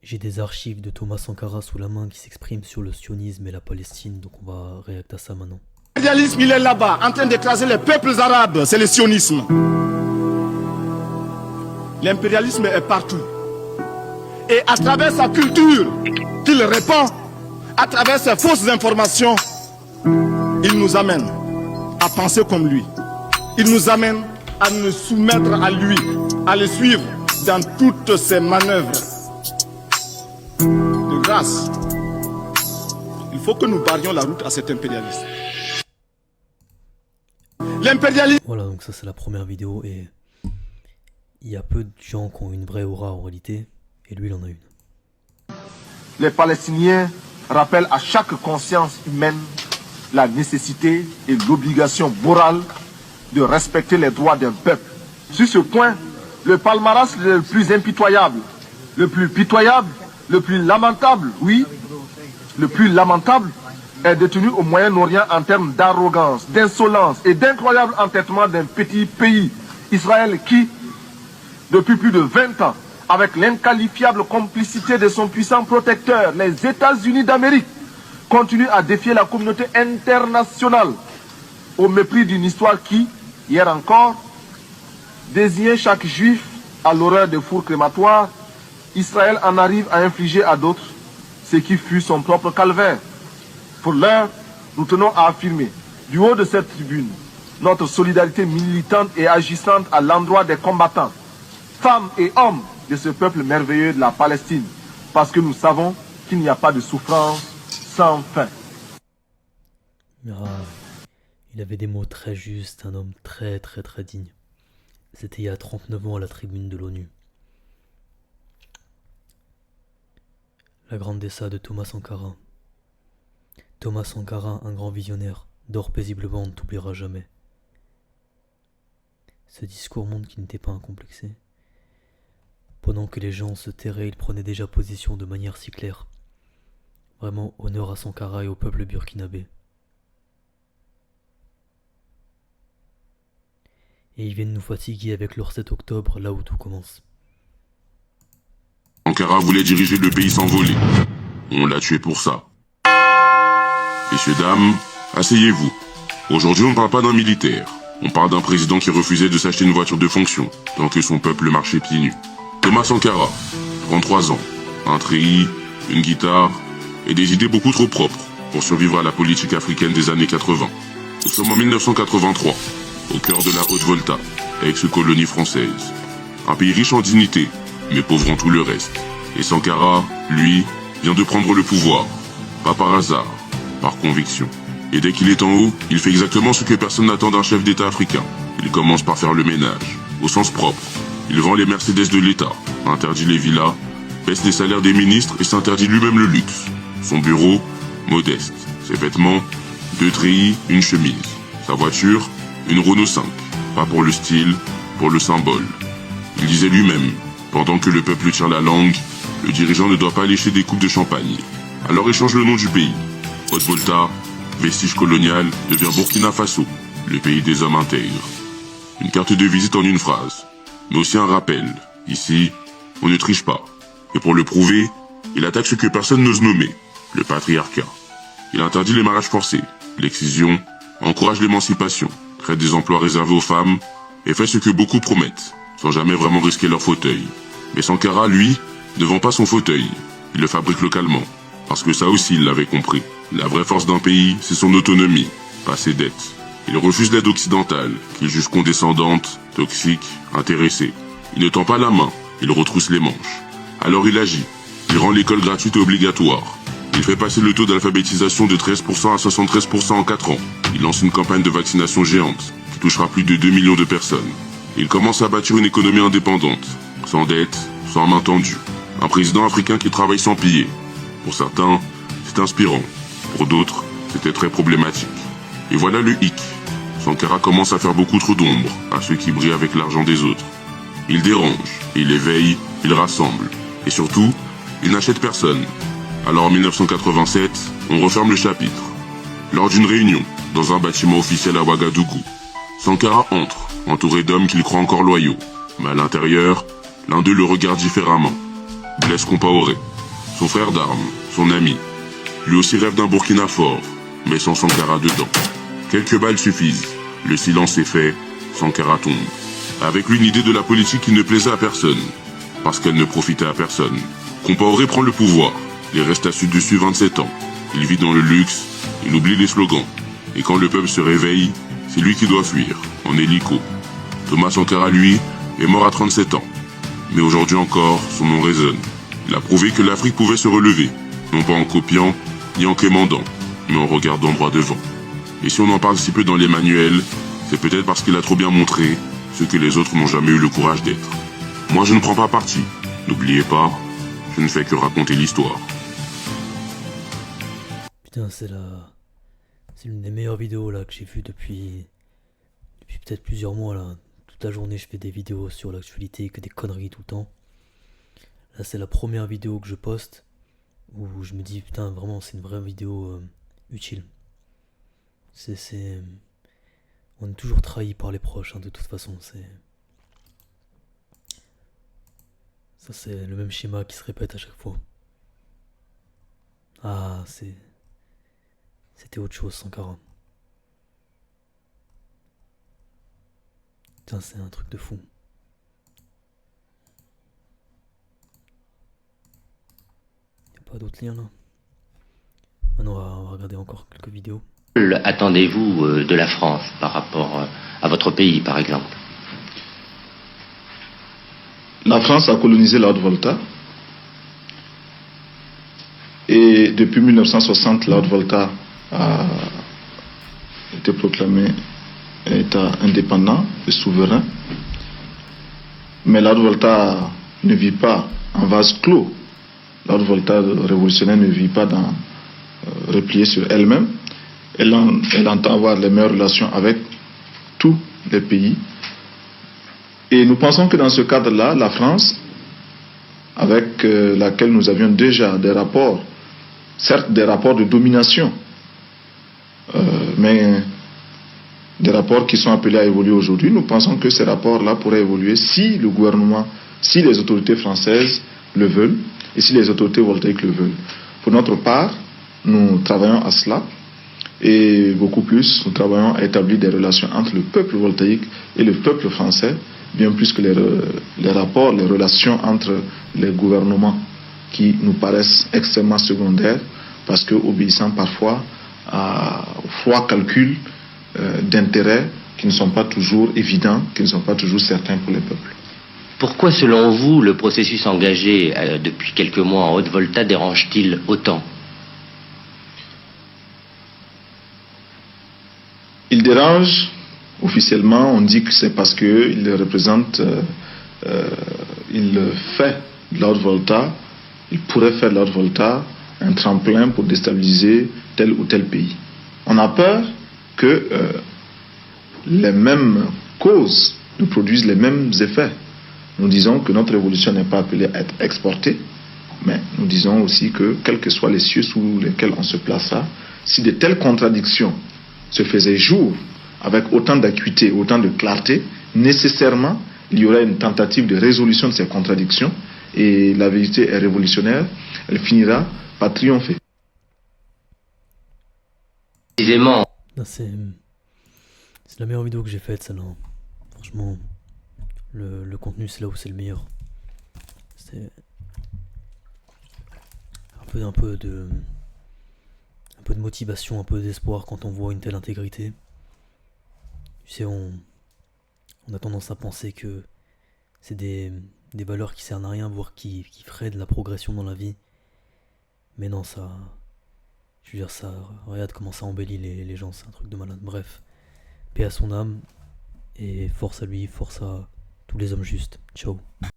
J'ai des archives de Thomas Sankara sous la main qui s'expriment sur le sionisme et la Palestine, donc on va réacter à ça maintenant. L'impérialisme, il est là-bas, en train d'écraser les peuples arabes, c'est le sionisme. L'impérialisme est partout. Et à travers sa culture qu'il répand, à travers ses fausses informations, il nous amène à penser comme lui. Il nous amène à nous soumettre à lui, à le suivre dans toutes ses manœuvres. De grâce, il faut que nous barrions la route à cet impérialisme. L'impérialisme... Voilà, donc ça c'est la première vidéo et il y a peu de gens qui ont une vraie aura en réalité, et lui il en a une. Les Palestiniens rappellent à chaque conscience humaine la nécessité et l'obligation morale de respecter les droits d'un peuple. Sur ce point, le palmarès le plus impitoyable, le plus pitoyable, le plus lamentable, oui, le plus lamentable est détenu au Moyen-Orient en termes d'arrogance, d'insolence et d'incroyable entêtement d'un petit pays, Israël, qui, depuis plus de 20 ans, avec l'inqualifiable complicité de son puissant protecteur, les États-Unis d'Amérique, continue à défier la communauté internationale au mépris d'une histoire qui, hier encore, désignait chaque juif à l'horreur des fours crématoires. Israël en arrive à infliger à d'autres ce qui fut son propre calvaire. Pour l'heure, nous tenons à affirmer, du haut de cette tribune, notre solidarité militante et agissante à l'endroit des combattants, femmes et hommes de ce peuple merveilleux de la Palestine, parce que nous savons qu'il n'y a pas de souffrance sans fin. Ah, il avait des mots très justes, un homme très digne. C'était il y a 39 ans à la tribune de l'ONU. La grande Dessa de Thomas Sankara. Thomas Sankara, un grand visionnaire, dort paisiblement, on ne t'oubliera jamais. Ce discours montre qu'il n'était pas incomplexé. Pendant que les gens se tairaient, il prenait déjà position de manière si claire. Vraiment honneur à Sankara et au peuple burkinabé. Et ils viennent nous fatiguer avec leur 7 octobre, là où tout commence. Sankara voulait diriger le pays sans voler. On l'a tué pour ça. Messieurs, dames, asseyez-vous. Aujourd'hui, on ne parle pas d'un militaire. On parle d'un président qui refusait de s'acheter une voiture de fonction, tant que son peuple marchait pieds nus. Thomas Sankara, 33 ans, un treillis, une guitare et des idées beaucoup trop propres pour survivre à la politique africaine des années 80. Nous sommes en 1983, au cœur de la Haute-Volta, ex-colonie française. Un pays riche en dignité, mais pauvre en tout le reste. Et Sankara, lui, vient de prendre le pouvoir. Pas par hasard, par conviction. Et dès qu'il est en haut, il fait exactement ce que personne n'attend d'un chef d'État africain. Il commence par faire le ménage, au sens propre. Il vend les Mercedes de l'État, interdit les villas, baisse les salaires des ministres et s'interdit lui-même le luxe. Son bureau, modeste. Ses vêtements, 2 treillis, une chemise. Sa voiture, une Renault 5. Pas pour le style, pour le symbole. Il disait lui-même, pendant que le peuple tire la langue, le dirigeant ne doit pas lécher des coupes de champagne. Alors il change le nom du pays. Haute-Volta, vestige colonial, devient Burkina Faso, le pays des hommes intègres. Une carte de visite en une phrase, mais aussi un rappel. Ici, on ne triche pas. Et pour le prouver, il attaque ce que personne n'ose nommer, le patriarcat. Il interdit les mariages forcés, l'excision, encourage l'émancipation, crée des emplois réservés aux femmes, et fait ce que beaucoup promettent, sans jamais vraiment risquer leur fauteuil. Mais Sankara, lui, ne vend pas son fauteuil, il le fabrique localement, parce que ça aussi il l'avait compris. La vraie force d'un pays, c'est son autonomie, pas ses dettes. Il refuse l'aide occidentale, qu'il juge condescendante, toxique, intéressée. Il ne tend pas la main, il retrousse les manches. Alors il agit, il rend l'école gratuite et obligatoire. Il fait passer le taux d'alphabétisation de 13% à 73% en 4 ans. Il lance une campagne de vaccination géante, qui touchera plus de 2 millions de personnes. Il commence à bâtir une économie indépendante, sans dette, sans main tendue. Un président africain qui travaille sans piller. Pour certains, c'est inspirant. Pour d'autres, c'était très problématique. Et voilà le hic. Sankara commence à faire beaucoup trop d'ombre à ceux qui brillent avec l'argent des autres. Il dérange, il éveille, il rassemble. Et surtout, il n'achète personne. Alors en 1987, on referme le chapitre. Lors d'une réunion, dans un bâtiment officiel à Ouagadougou, Sankara entre, entouré d'hommes qu'il croit encore loyaux. Mais à l'intérieur, l'un d'eux le regarde différemment. Blaise Compaoré, son frère d'armes, son ami. Lui aussi rêve d'un Burkina fort, mais sans Sankara dedans. Quelques balles suffisent. Le silence est fait, Sankara tombe. Avec lui une idée de la politique qui ne plaisait à personne, parce qu'elle ne profitait à personne. Compaoré prend le pouvoir, il reste assis dessus 27 ans. Il vit dans le luxe, il oublie les slogans. Et quand le peuple se réveille, c'est lui qui doit fuir, en hélico. Thomas Sankara, lui, est mort à 37 ans. Mais aujourd'hui encore, son nom résonne. Il a prouvé que l'Afrique pouvait se relever, non pas en copiant, ni en quémandant, mais en regardant droit devant. Et si on en parle si peu dans les manuels, c'est peut-être parce qu'il a trop bien montré ce que les autres n'ont jamais eu le courage d'être. Moi je ne prends pas parti, n'oubliez pas, je ne fais que raconter l'histoire. Putain, c'est l'une des meilleures vidéos là que j'ai vues depuis peut-être plusieurs mois là. Toute la journée je fais des vidéos sur l'actualité, que des conneries tout le temps. Là c'est la première vidéo que je poste où je me dis putain vraiment c'est une vraie vidéo utile. On est toujours trahi par les proches hein, de toute façon. Ça c'est le même schéma qui se répète à chaque fois. Ah c'était autre chose Sankara. Putain c'est un truc de fou. Y'a pas d'autres liens là. Maintenant on va regarder encore quelques vidéos. Attendez-vous de la France par rapport à votre pays, par exemple? La France a colonisé la Haute-Volta. Et depuis 1960, la Haute-Volta a été proclamé État indépendant et souverain. Mais la Haute-Volta ne vit pas en vase clos. La Haute-Volta révolutionnaire ne vit pas repliée sur elle-même. Elle entend avoir les meilleures relations avec tous les pays. Et nous pensons que dans ce cadre-là, la France, avec laquelle nous avions déjà des rapports, certes des rapports de domination, mais des rapports qui sont appelés à évoluer aujourd'hui, nous pensons que ces rapports-là pourraient évoluer si le gouvernement, si les autorités françaises le veulent, et si les autorités voltaïques le veulent. Pour notre part, nous travaillons à cela. Et beaucoup plus, nous travaillons à établir des relations entre le peuple voltaïque et le peuple français, bien plus que les rapports, les relations entre les gouvernements qui nous paraissent extrêmement secondaires, parce que obéissant parfois à froid calcul d'intérêts qui ne sont pas toujours évidents, qui ne sont pas toujours certains pour les peuples. Pourquoi, selon vous, le processus engagé depuis quelques mois en Haute-Volta dérange-t-il autant? Il dérange, officiellement, on dit que c'est parce qu'il représente, il fait de la Haute-Volta, il pourrait faire de la Haute-Volta un tremplin pour déstabiliser tel ou tel pays. On a peur que les mêmes causes nous produisent les mêmes effets. Nous disons que notre révolution n'est pas appelée à être exportée, mais nous disons aussi que, quels que soient les cieux sous lesquels on se placera, si de telles contradictions se faisaient jour avec autant d'acuité, autant de clarté, nécessairement, il y aurait une tentative de résolution de ces contradictions et la vérité est révolutionnaire, elle finira par triompher. Précisément. C'est la meilleure vidéo que j'ai faite, celle-là. Franchement, le contenu, c'est là où c'est le meilleur. C'est un peu de motivation, un peu d'espoir quand on voit une telle intégrité. Tu sais, on a tendance à penser que c'est des valeurs qui servent à rien, voire qui freinent la progression dans la vie. Mais non, ça... Je veux dire, ça... Regarde comment ça embellit les gens, c'est un truc de malade. Bref, paix à son âme, et force à lui, force à tous les hommes justes. Ciao.